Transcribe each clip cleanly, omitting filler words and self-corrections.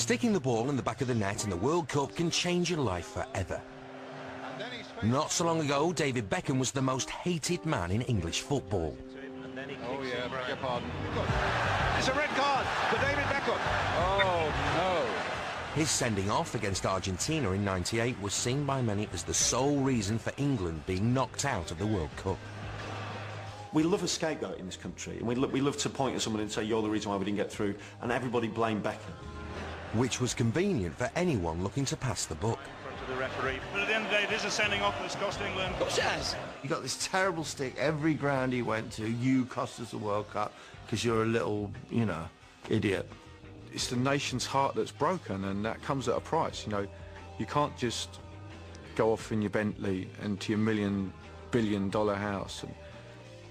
Sticking the ball in the back of the net in the World Cup can change your life forever. Not so long ago, David Beckham was the most hated man in English football. Oh yeah, beg your pardon. It's a red card for David Beckham. Oh no. His sending off against Argentina in '98 was seen by many as the sole reason for England being knocked out of the World Cup. We love a scapegoat in this country, and we love to point at someone and say, you're the reason why we didn't get through, and everybody blame Beckham. Which was convenient for anyone looking to pass the buck. The referee. But at the end of the day, it is a sending off that's cost England. Of course it has. You got this terrible stick every ground he went to. You cost us the World Cup because you're a little, you know, idiot. It's the nation's heart that's broken, and that comes at a price. You know, you can't just go off in your Bentley and to your billion-dollar house. And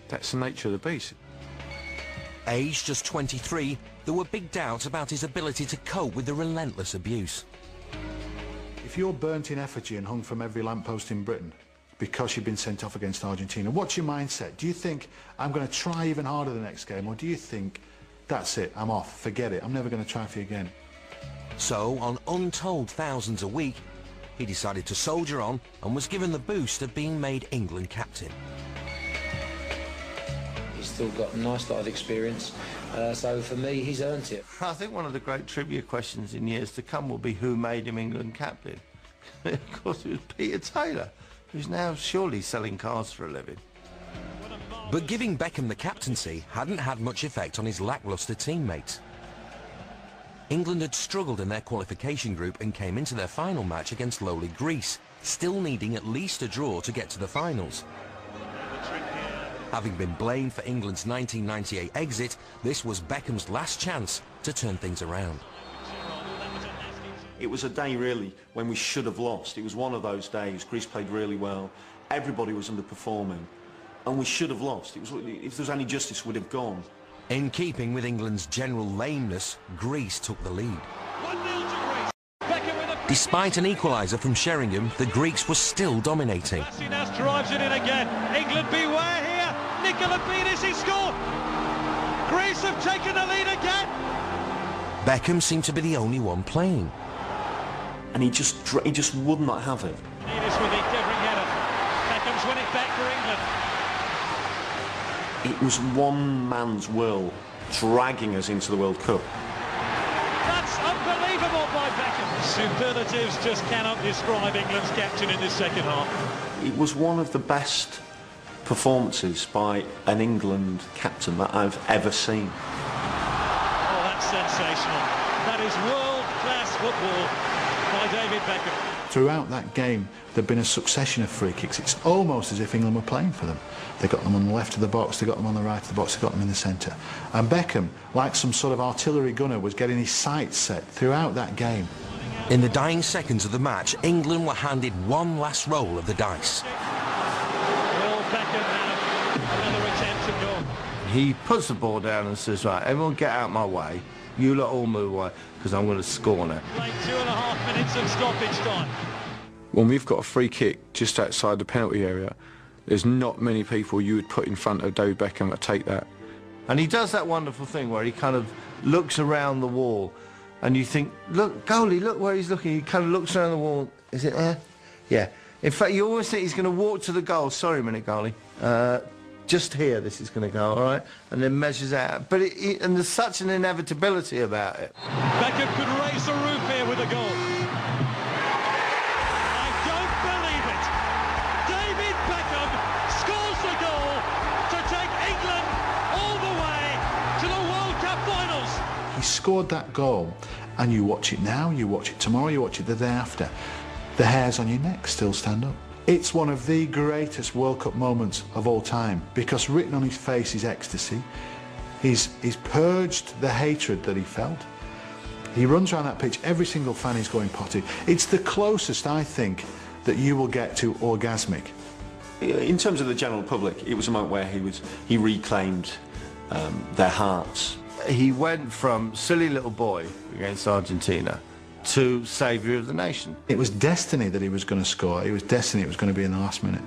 that's the nature of the beast. Aged just 23, there were big doubts about his ability to cope with the relentless abuse. If you're burnt in effigy and hung from every lamppost in Britain because you've been sent off against Argentina, what's your mindset? Do you think, I'm going to try even harder the next game, or do you think, that's it, I'm off, forget it, I'm never going to try for you again? So, on untold thousands a week, he decided to soldier on and was given the boost of being made England captain. He's still got a nice lot of experience, so for me, he's earned it. I think one of the great trivia questions in years to come will be who made him England captain. Of course, it was Peter Taylor, who's now surely selling cars for a living. But giving Beckham the captaincy hadn't had much effect on his lacklustre teammates. England had struggled in their qualification group and came into their final match against lowly Greece, still needing at least a draw to get to the finals. Having been blamed for England's 1998 exit, this was Beckham's last chance to turn things around. It was a day, really, when we should have lost. It was one of those days. Greece played really well. Everybody was underperforming. And we should have lost. It was, if there was any justice, we'd have gone. In keeping with England's general lameness, Greece took the lead. Despite an equaliser from Sheringham, the Greeks were still dominating. Now drives it in again. England beware here. Nicola Beanis, he scored. Greece have taken the lead again. Beckham seemed to be the only one playing. And he just would not have it. Beanis with the quivering header. Beckham's win it back for England. It was one man's will dragging us into the World Cup. That's unbelievable by Beckham. Superlatives just cannot describe England's captain in this second half. It was one of the best performances by an England captain that I've ever seen. Oh, that's sensational. That is world-class football by David Beckham. Throughout that game, there'd been a succession of free kicks. It's almost as if England were playing for them. They got them on the left of the box, they got them on the right of the box, they got them in the centre. And Beckham, like some sort of artillery gunner, was getting his sights set throughout that game. In the dying seconds of the match, England were handed one last roll of the dice. Will Beckham have another attempt at goal? He puts the ball down and says, right, everyone get out my way. You lot all move away, because I'm going to score now. Played 2.5 minutes of stoppage time. When we've got a free kick just outside the penalty area, there's not many people you would put in front of David Beckham to take that. And he does that wonderful thing where he kind of looks around the wall and you think, look, goalie, look where he's looking. He kind of looks around the wall. Is it there? Yeah. In fact, you always think he's going to walk to the goal. Sorry a minute, goalie. Just here this is going to go, all right? And then measures out. But and there's such an inevitability about it. Beckham could raise the roof here with a goal. I don't believe it. David Beckham scores the goal to take England all the way to the World Cup finals. He scored that goal, and you watch it now, you watch it tomorrow, you watch it the day after. The hairs on your neck still stand up. It's one of the greatest World Cup moments of all time, because written on his face is ecstasy. He's purged the hatred that he felt. He runs around that pitch, every single fan is going potty. It's the closest, I think, that you will get to orgasmic. In terms of the general public, it was a moment where he reclaimed their hearts. He went from silly little boy against Argentina to saviour of the nation. It was destiny that he was going to score. It was destiny it was going to be in the last minute.